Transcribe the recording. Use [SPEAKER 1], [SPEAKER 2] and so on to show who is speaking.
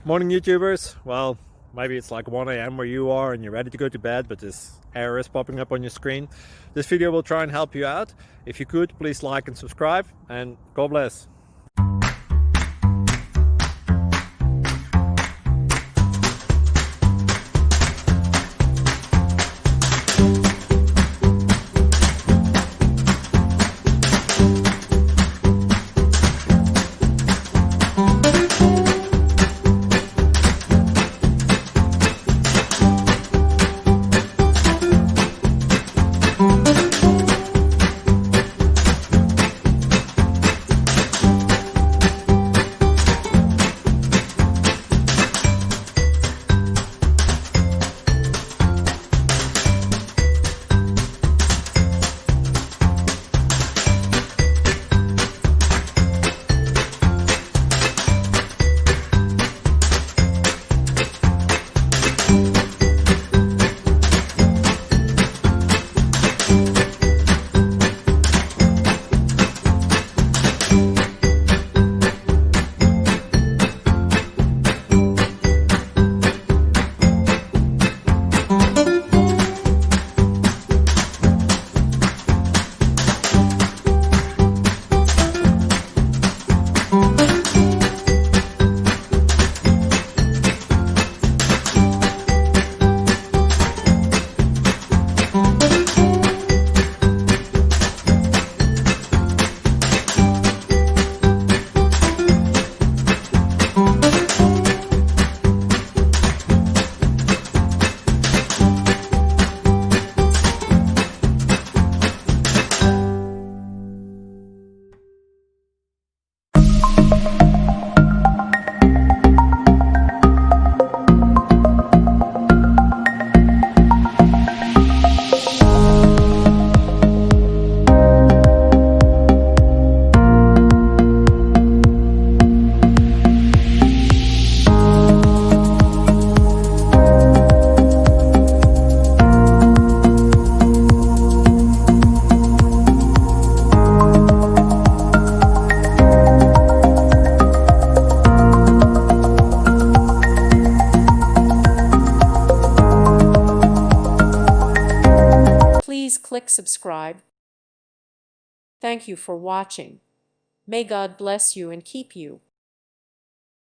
[SPEAKER 1] Morning YouTubers. Well, maybe it's like 1 a.m. where you are and you're ready to go to bed, but this error is popping up on your screen. This video will try and help you out. If you could, please like and subscribe, and God bless.
[SPEAKER 2] Please click subscribe. Thank you for watching. May God bless you and keep you.